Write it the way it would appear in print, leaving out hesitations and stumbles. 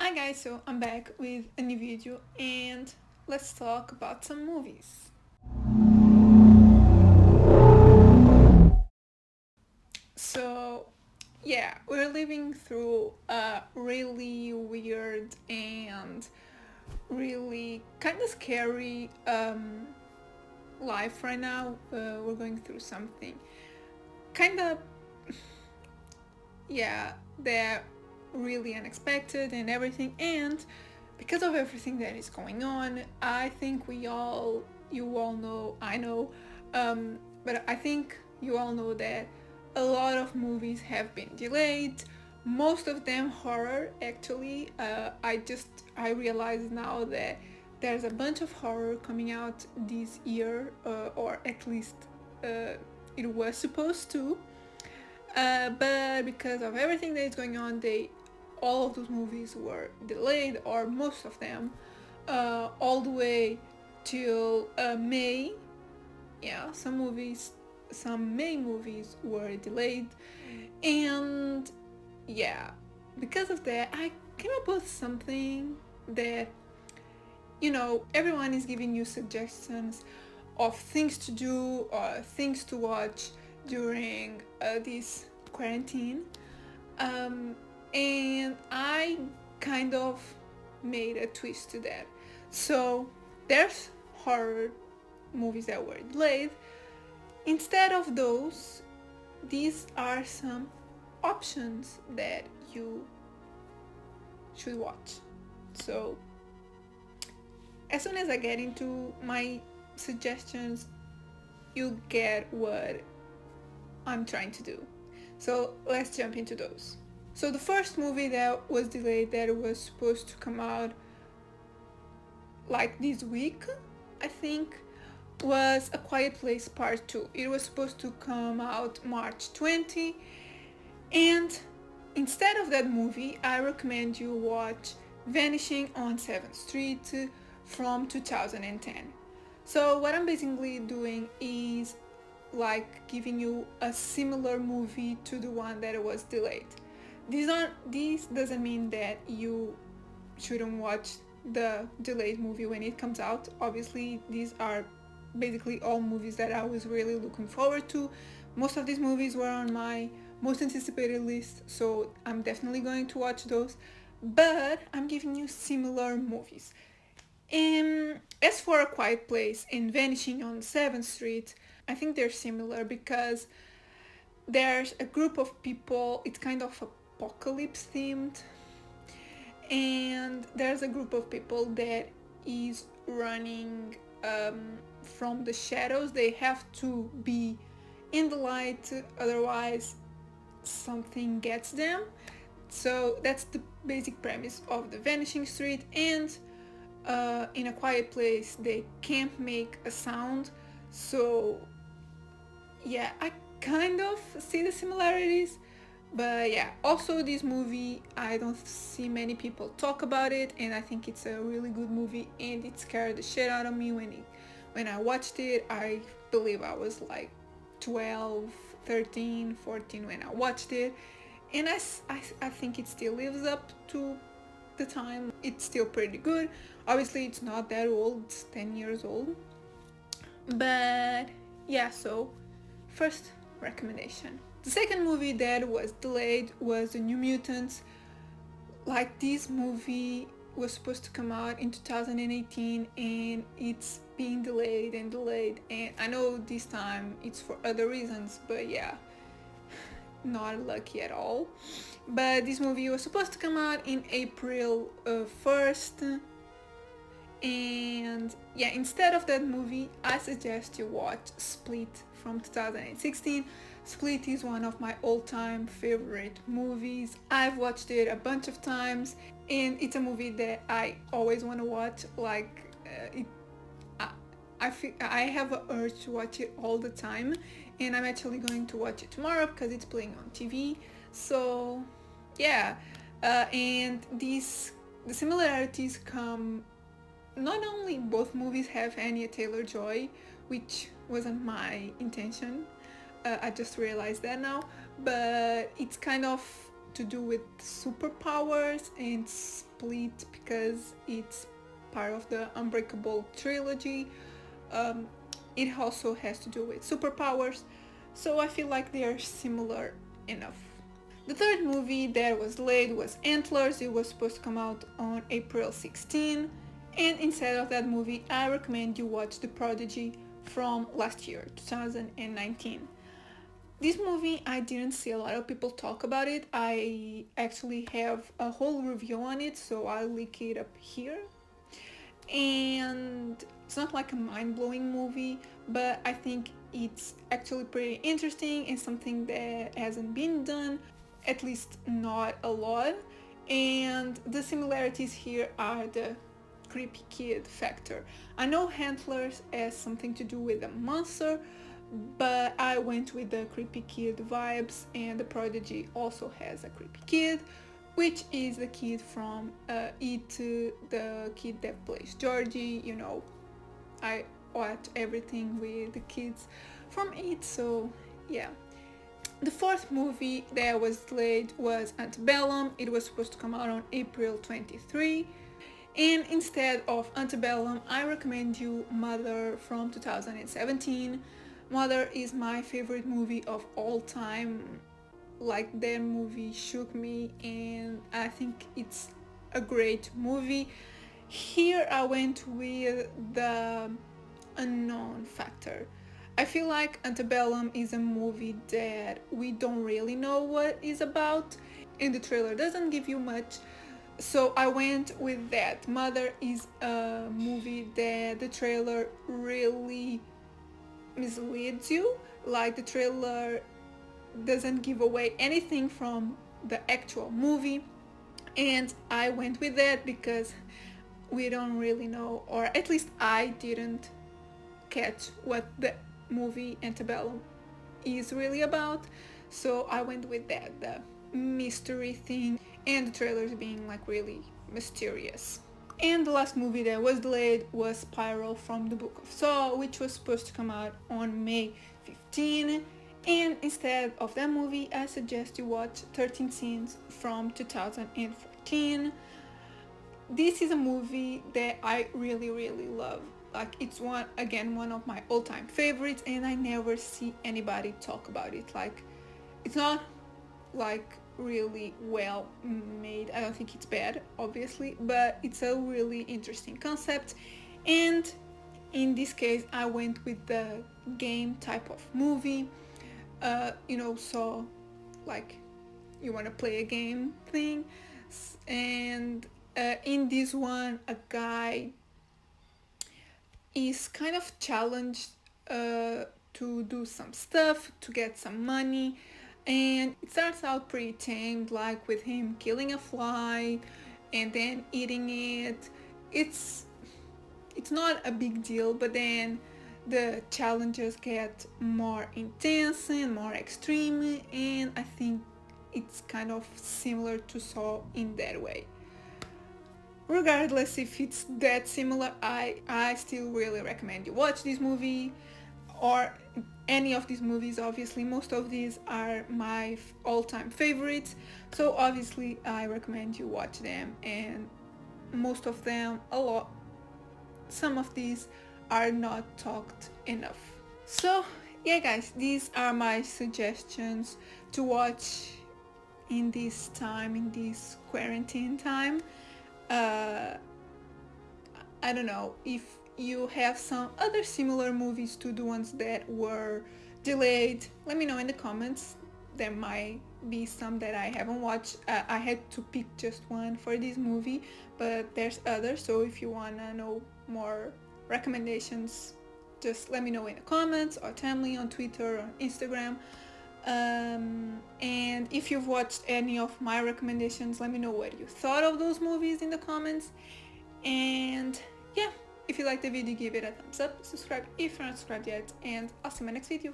Hi guys, so I'm back with a new video and let's talk about some movies. So yeah, we're living through a really weird and really kind of scary life right now. We're going through something kind of, yeah, that really unexpected and everything, and because of everything that is going on, I think you all know, I know, but I think you all know that a lot of movies have been delayed, most of them horror actually. I realize now that there's a bunch of horror coming out this year, or at least it was supposed to, but because of everything that is going on, all of those movies were delayed, or most of them, all the way till May. Yeah, some May movies were delayed, and yeah, because of that, I came up with something that, everyone is giving you suggestions of things to do or things to watch during this quarantine. Um, and I kind of made a twist to that. So there's horror movies that were delayed. Instead of those, these are some options that you should watch. So as soon as I get into my suggestions, you get what I'm trying to do. So let's jump into those. So the first movie that was delayed, that was supposed to come out like this week, I think, was A Quiet Place Part 2. It was supposed to come out March 20, and instead of that movie, I recommend you watch Vanishing on 7th Street from 2010. So what I'm basically doing is like giving you a similar movie to the one that was delayed. These doesn't mean that you shouldn't watch the delayed movie when it comes out. Obviously, these are basically all movies that I was really looking forward to. Most of these movies were on my most anticipated list, so I'm definitely going to watch those. But I'm giving you similar movies. As for A Quiet Place and Vanishing on 7th Street, I think they're similar because there's a group of people, it's kind of apocalypse themed, and there's a group of people that is running from the shadows. They have to be in the light, otherwise something gets them. So that's the basic premise of the Vanishing Street. And in A Quiet Place, they can't make a sound. So yeah, I kind of see the similarities. But yeah, also this movie, I don't see many people talk about it, and I think it's a really good movie, and it scared the shit out of me when I watched it. I believe I was like 12, 13, 14 when I watched it, and I think it still lives up to the time. It's still pretty good. Obviously, it's not that old, it's 10 years old. But yeah, so first recommendation. The second movie that was delayed was The New Mutants. Like, this movie was supposed to come out in 2018 and it's being delayed and delayed, and I know this time it's for other reasons, but yeah, not lucky at all. But this movie was supposed to come out in April 1st, and yeah, instead of that movie, I suggest you watch Split from 2016. Split is one of my all-time favorite movies. I've watched it a bunch of times, and it's a movie that I always want to watch. Like, I feel I have an urge to watch it all the time, and I'm actually going to watch it tomorrow because it's playing on TV. So yeah, and the similarities come, not only both movies have Anya Taylor-Joy, which wasn't my intention, I just realized that now, but it's kind of to do with superpowers and complete because it's part of the Unbreakable trilogy. Um, it also has to do with superpowers, so I feel like they are similar enough. The third movie that was delayed was Antlers. It was supposed to come out on April 16, and instead of that movie, I recommend you watch The Prodigy from last year, 2019. This movie, I didn't see a lot of people talk about it. I actually have a whole review on it, so I'll link it up here. And it's not like a mind-blowing movie, but I think it's actually pretty interesting and something that hasn't been done, at least not a lot. And the similarities here are the creepy kid factor. I know Handlers has something to do with a monster, but I went with the creepy kid vibes, and The Prodigy also has a creepy kid, which is the kid from It, the kid that plays Georgie. You know, I watch everything with the kids from It, so yeah. The fourth movie that was delayed was Antebellum. It was supposed to come out on April 23. And instead of Antebellum, I recommend you Mother from 2017. Mother is my favorite movie of all time. Like, that movie shook me, and I think it's a great movie. Here I went with the unknown factor. I feel like Antebellum is a movie that we don't really know what it's about, and the trailer doesn't give you much, so I went with that. Mother is a movie that the trailer really misleads you. Like, the trailer doesn't give away anything from the actual movie, and I went with that because we don't really know, or at least I didn't catch what the movie Antebellum is really about, so I went with that, the mystery thing, and the trailers being like really mysterious. And the last movie that was delayed was Spiral from the Book of Saw, which was supposed to come out on May 15. And instead of that movie, I suggest you watch 13 Scenes from 2014. This is a movie that I really, really love. Like, it's one of my all-time favorites, and I never see anybody talk about it. Like, it's not like really well made. I don't think it's bad, obviously, but it's a really interesting concept. And in this case, I went with the game type of movie. So like, you want to play a game thing, and in this one, a guy is kind of challenged to do some stuff to get some money, and it starts out pretty tamed, like with him killing a fly and then eating it. It's not a big deal, but then the challenges get more intense and more extreme, and I think it's kind of similar to Saw in that way. Regardless if it's that similar, I still really recommend you watch this movie, or any of these movies. Obviously, most of these are my all-time favorites, so obviously I recommend you watch them, and most of them, some of these are not talked enough. So yeah guys, these are my suggestions to watch in this quarantine time. I don't know if you have some other similar movies to the ones that were delayed. Let me know in the comments. There might be some that I haven't watched. I had to pick just one for this movie, but there's others, so if you wanna know more recommendations, just let me know in the comments, or tell me on Twitter or Instagram. And if you've watched any of my recommendations, let me know what you thought of those movies in the comments. And yeah, if you liked the video, give it a thumbs up, subscribe if you're not subscribed yet, and I'll see you in my next video.